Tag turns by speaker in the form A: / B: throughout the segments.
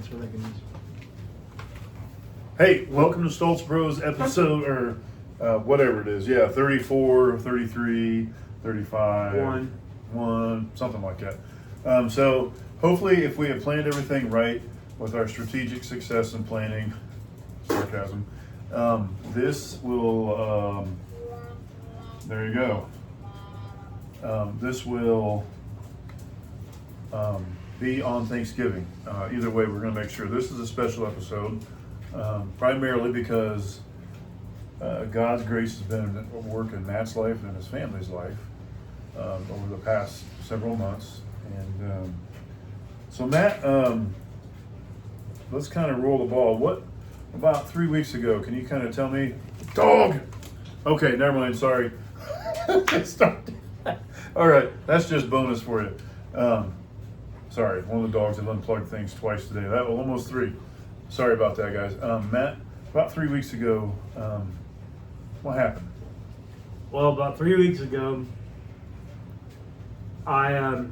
A: so they can use.
B: Hey, welcome to Stoltz Bros episode, or whatever it is. Yeah, 34, 33, 35. One, something like that. So hopefully if we have planned everything right with our strategic success and planning, sarcasm, this will, there you go. This will be on Thanksgiving. Either way, we're going to make sure this is a special episode, primarily because God's grace has been at work in Matt's life and his family's life over the past several months. And so Matt, let's kind of roll the ball. What about 3 weeks ago? Can you kind of tell me? Dog! Okay, never mind, sorry. Stop. All right, that's just bonus for you. Sorry, one of the dogs have unplugged things twice today. That was almost 3. Sorry about that, guys. Matt, about 3 weeks ago, what happened?
A: Well, about 3 weeks ago, I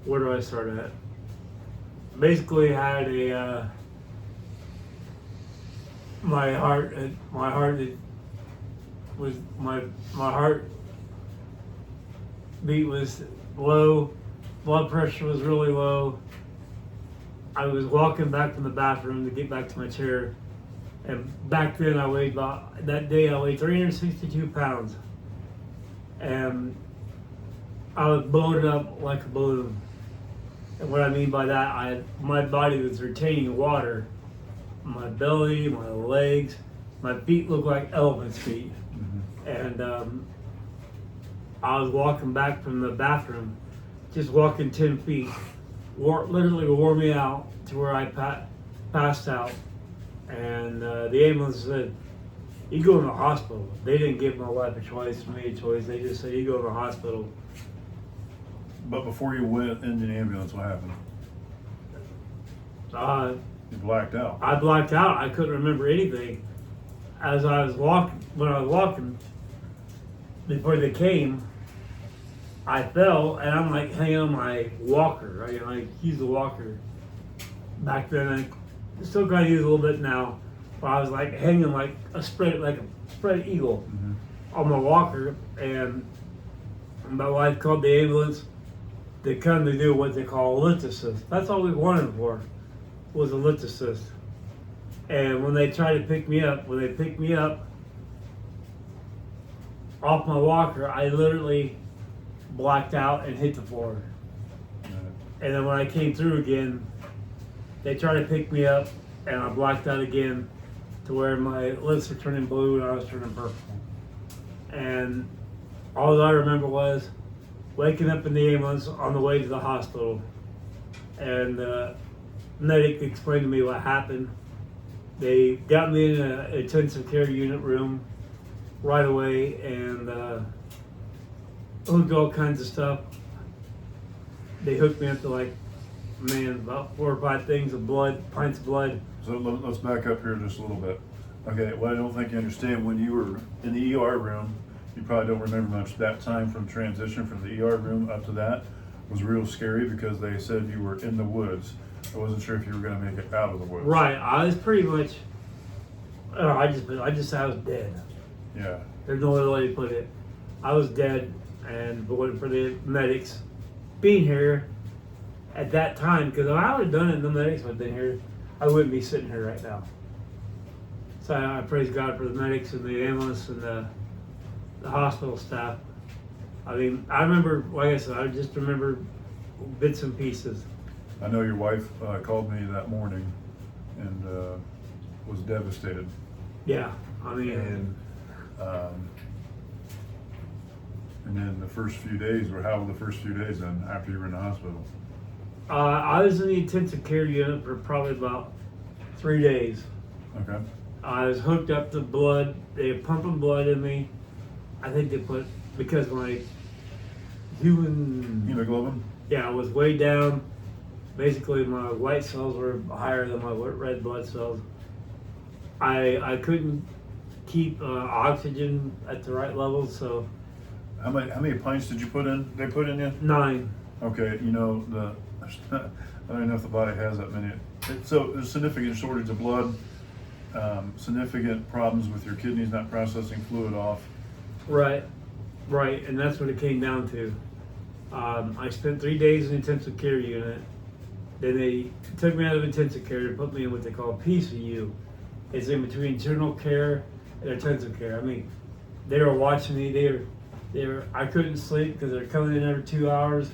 A: where do I start at? Basically, had a my heart beat was low, blood pressure was really low. I was walking back from the bathroom to get back to my chair, and back then I weighed that day I weighed 362 pounds, and I was bloated up like a balloon. And what I mean by that, my body was retaining water. My belly, my legs, my feet looked like elephant's feet. Mm-hmm. And I was walking back from the bathroom, just walking 10 feet. Literally wore me out to where I passed out. And the ambulance said, you go in the hospital. They didn't give my wife a choice, me a choice. They just said, you go to the hospital.
B: But before you went in the ambulance, what happened? You blacked out.
A: I blacked out. I couldn't remember anything. As I was walking, before they came, I fell and I'm like hanging on my walker. I use the walker. Back then, I still kind of use it a little bit now, but I was like hanging like a spread eagle on my walker, and my wife called the ambulance. They come to do what they call a lift assist. That's all we wanted for, was a lift assist. And when they tried to pick me up, off my walker, I literally blacked out and hit the floor. And then when I came through again, they tried to pick me up, and I blacked out again to where my lips were turning blue and I was turning purple. And all I remember was waking up in the ambulance on the way to the hospital, and the medic explained to me what happened. They got me in an intensive care unit room right away and hooked all kinds of stuff. They hooked me up to about 4 or 5 things of blood, pints of blood.
B: So let's back up here just a little bit. Okay, well, I don't think you understand. When you were in the ER room, you probably don't remember much. That time from transition from the ER room up to that was real scary because they said you were in the woods. I wasn't sure if you were going to make it out of the woods.
A: Right, I was pretty much. I just said I was dead.
B: Yeah.
A: There's no other way to put it. I was dead, and but for the medics being here at that time, because if I would have done it and the medics would have been here, I wouldn't be sitting here right now. So I praise God for the medics and the ambulance and the hospital staff. I mean, I remember, like I said, I just remember bits and pieces.
B: I know your wife called me that morning and was devastated.
A: Yeah, I mean.
B: And then the first few days, or how were the first few days then after you were in the hospital?
A: I was in the intensive care unit for probably about 3 days.
B: Okay.
A: I was hooked up to blood. They were pumping blood in me. I think they put, because my
B: hemoglobin?
A: Yeah, I was way down. Basically, my white cells were higher than my red blood cells. I couldn't keep oxygen at the right level, so.
B: How many pints did you put in? They put in you?
A: 9.
B: Okay, I don't know if the body has that many. So there's significant shortage of blood, significant problems with your kidneys not processing fluid off.
A: Right, right, and that's what it came down to. I spent 3 days in intensive care unit. Then they took me out of intensive care and put me in what they call PCU. It's in between general care and intensive care. I mean, they were watching me. I couldn't sleep because they're coming in every 2 hours.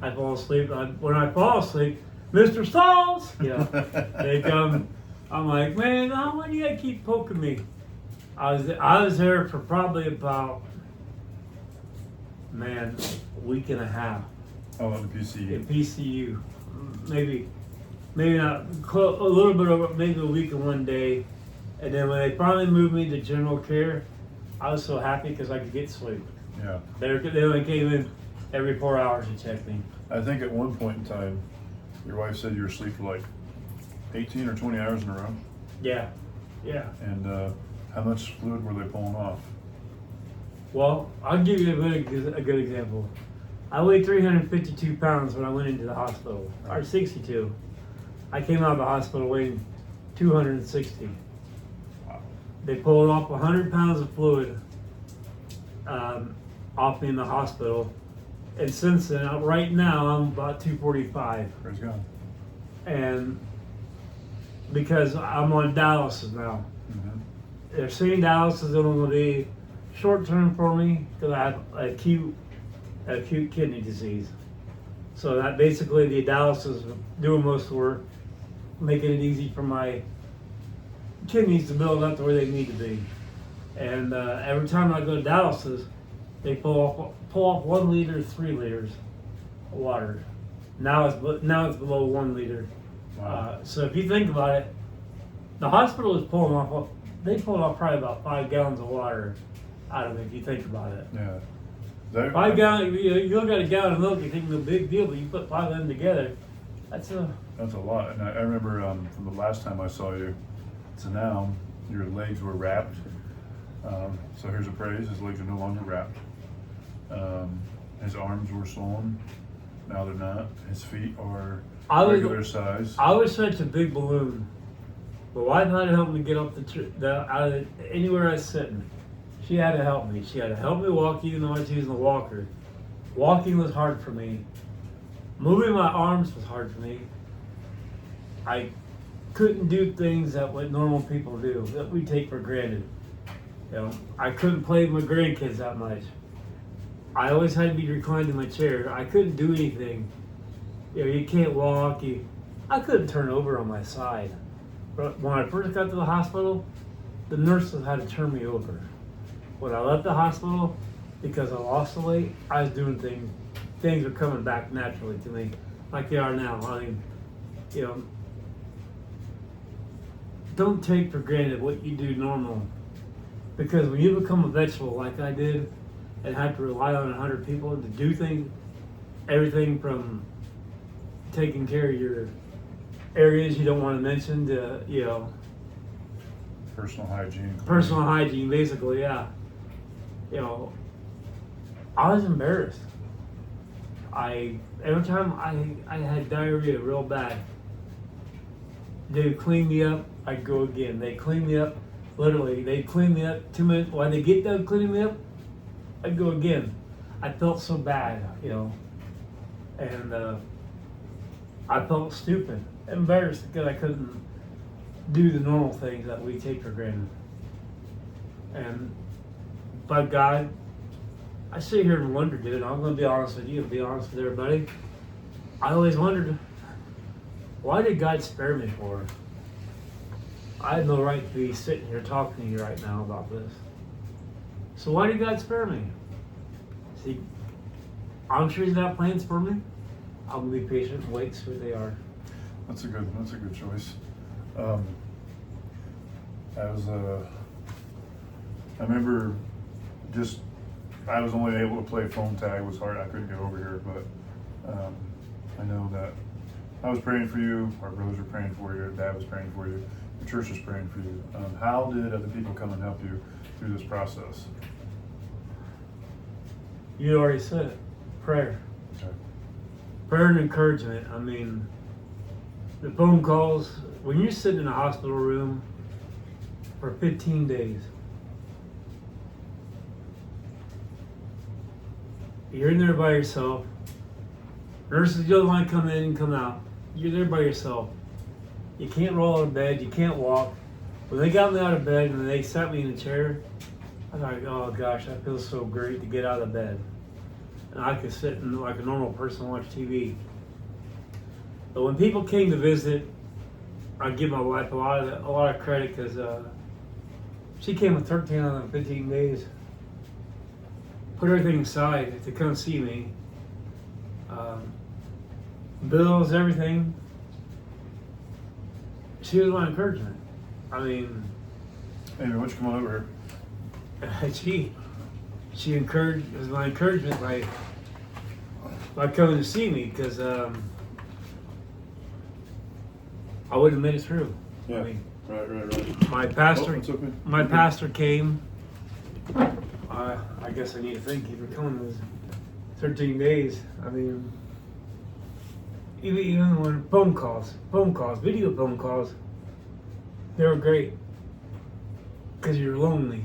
A: I fall asleep. When I fall asleep, Mr. Stalls, they come. I'm like, man, why do you gotta keep poking me? I was there for probably about, man, a week and a half.
B: Oh, in the PCU.
A: In PCU, maybe not a little bit over, maybe a week and 1 day, and then when they finally moved me to general care, I was so happy because I could get sleep.
B: Yeah.
A: They only came in every 4 hours to check me.
B: I think at one point in time, your wife said you were asleep for like 18 or 20 hours in a row.
A: Yeah, yeah.
B: And how much fluid were they pulling off?
A: Well, I'll give you a good example. I weighed 352 pounds when I went into the hospital, or 62. I came out of the hospital weighing 260.
B: Wow.
A: They pulled off 100 pounds of fluid off me in the hospital. And since then, right now, I'm about 245.
B: Praise God.
A: And because I'm on dialysis now.
B: Mm-hmm.
A: They're saying dialysis is only going to be short term for me because I have acute kidney disease. So that basically the dialysis is doing most of the work, making it easy for my kidneys to build up to where they need to be. And every time I go to dialysis, they pull off 1 liter, 3 liters of water. Now it's below 1 liter.
B: Wow.
A: So if you think about it, the hospital is pulling off. They pulled off probably about 5 gallons of water out of it. If you think about it.
B: Yeah.
A: 5 gallons. You look at a gallon of milk, you think no big deal, but you put 5 of them together. That's a
B: lot. And I remember from the last time I saw you to now, your legs were wrapped. So here's a praise. His legs are no longer wrapped. His arms were swollen. Now they're not. His feet are regular size.
A: I was such a big balloon. My wife had to help me get up out of anywhere I was sitting. She had to help me. She had to help me walk, even though I was using a walker. Walking was hard for me. Moving my arms was hard for me. I couldn't do things that what normal people do, that we take for granted. I couldn't play with my grandkids that much. I always had to be reclined in my chair. I couldn't do anything. You can't walk. I couldn't turn over on my side. But when I first got to the hospital, the nurses had to turn me over. When I left the hospital, because I lost the weight, I was doing things. Things were coming back naturally to me, like they are now. I mean, don't take for granted what you do normal. Because when you become a vegetable like I did, and have to rely on 100 people to do things, everything from taking care of your areas you don't want to mention to,
B: Personal hygiene.
A: Personal hygiene, basically, yeah. I was embarrassed. Every time I had diarrhea real bad, they would clean me up, I'd go again. They clean me up, literally, they'd clean me up 2 minutes. While they get done cleaning me up, I'd go again. I felt so bad, and I felt stupid, embarrassed because I couldn't do the normal things that we take for granted. And by God, I sit here and wonder, dude, I'm going to be honest with you, be honest with everybody. I always wondered, why did God spare me for? I had no right to be sitting here talking to you right now about this. So why did God spare me? See, I'm sure He's got plans for me. I'm going to be patient and wait and see what they are.
B: That's a good choice. I remember I was only able to play phone tag. It was hard. I couldn't get over here, but I know that I was praying for you. Our brothers were praying for you. Dad was praying for you. The church was praying for you. How did other people come and help you through this process?
A: You already said it. Prayer.
B: Okay.
A: prayer and encouragement. I mean, the phone calls, when you're sitting in a hospital room for 15 days, you're in there by yourself. Nurses don't want to come in and come out. You're there by yourself. You can't roll out of bed. You can't walk. When they got me out of bed and they sat me in a chair, I was like, oh gosh, that feels so great to get out of bed. And I could sit and like a normal person watch TV. But when people came to visit, I give my wife a lot of credit because she came with 13 out of 15 days. Put everything aside to come see me. Bills, everything. She was my encouragement. I mean,
B: Amy, why don't you come on over here?
A: she encouraged, was my encouragement by coming to see me because I wouldn't have made it through.
B: Yeah.
A: I mean,
B: Right.
A: my pastor,
B: it's okay.
A: my pastor came. I guess I need to thank you for coming. It was 13 days. I mean, even when phone calls, video phone calls, they were great because you're lonely.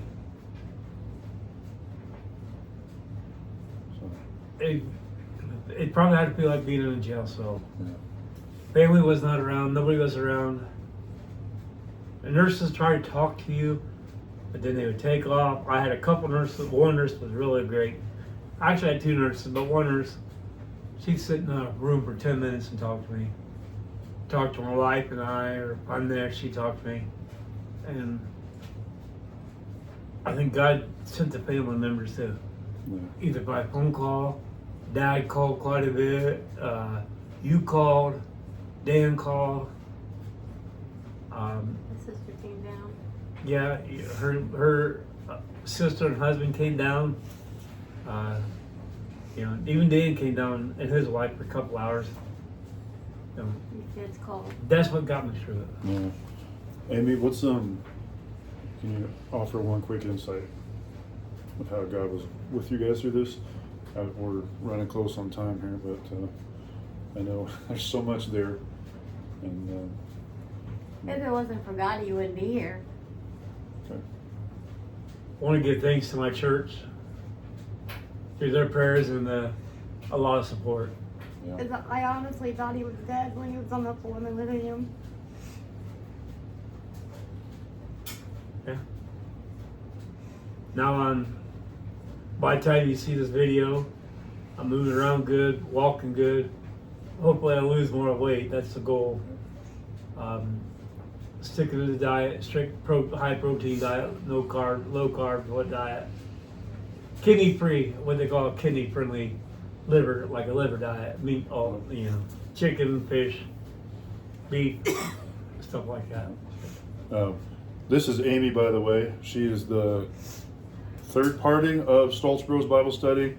B: So,
A: It probably had to feel like being in a jail cell.
B: yeah.
A: Family was not around. Nobody was around. The nurses tried to talk to you, but then they would take off. I had a couple nurses. One nurse was really great. Actually, I had two nurses, but one nurse, she'd sit in a room for 10 minutes and talk to me. Talk to my wife and I, or if I'm there, she talked to me. And I think God sent the family members too.
B: Yeah.
A: Either by phone call, Dad called quite a bit, you called, Dan called.
C: My sister came down.
A: Yeah, her sister and husband came down. Even Dan came down and his wife for a couple hours.
C: Your kids called.
A: That's what got me through it.
B: Yeah. Amy, can you offer one quick insight of how God was with you guys through this? We're running close on time here, but I know there's so much there. And
C: If it wasn't for God, you wouldn't be here.
B: okay.
A: I want to give thanks to my church through their prayers and a lot of support.
B: Yeah.
C: 'Cause I honestly thought he was dead when he was on the floor in the living room.
A: Yeah. Now by the time you see this video, I'm moving around good, walking good. Hopefully I lose more weight. That's the goal. Sticking to the diet, strict high protein diet, no carb, low carb, what diet? Kidney free, what they call kidney friendly liver, like a liver diet. Meat, chicken, fish, beef, stuff like that.
B: This is Amy, by the way. She is the third parting of Stoltz Bros Bible Study,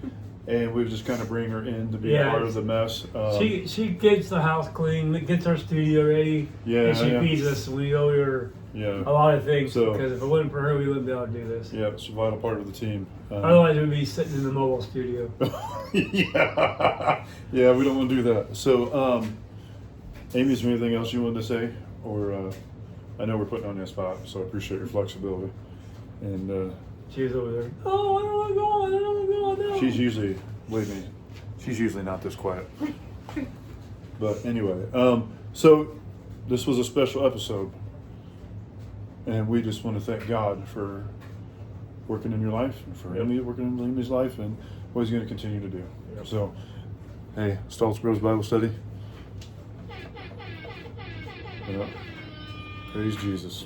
B: and we just kind of bring her in to be part of the mess.
A: She gets the house clean, gets our studio ready, and she feeds us. We owe her a lot of things because if it wasn't for her, we wouldn't be able to do this.
B: Yeah, it's a vital part of the team.
A: Otherwise, we'd be sitting in the mobile studio.
B: yeah, we don't want to do that. So, Amy, is there anything else you wanted to say? Or I know we're putting on you on the spot, so I appreciate your flexibility. And
A: she was over there. Oh, I don't want to go. I don't want to go. No.
B: She's usually, believe me, she's usually not this quiet. But anyway, so this was a special episode, and we just want to thank God for working in your life, and for Amy working in Amy's life, and what He's going to continue to do. Yep. So, hey, Stoltz Bros Bible Study. Yeah. Praise Jesus.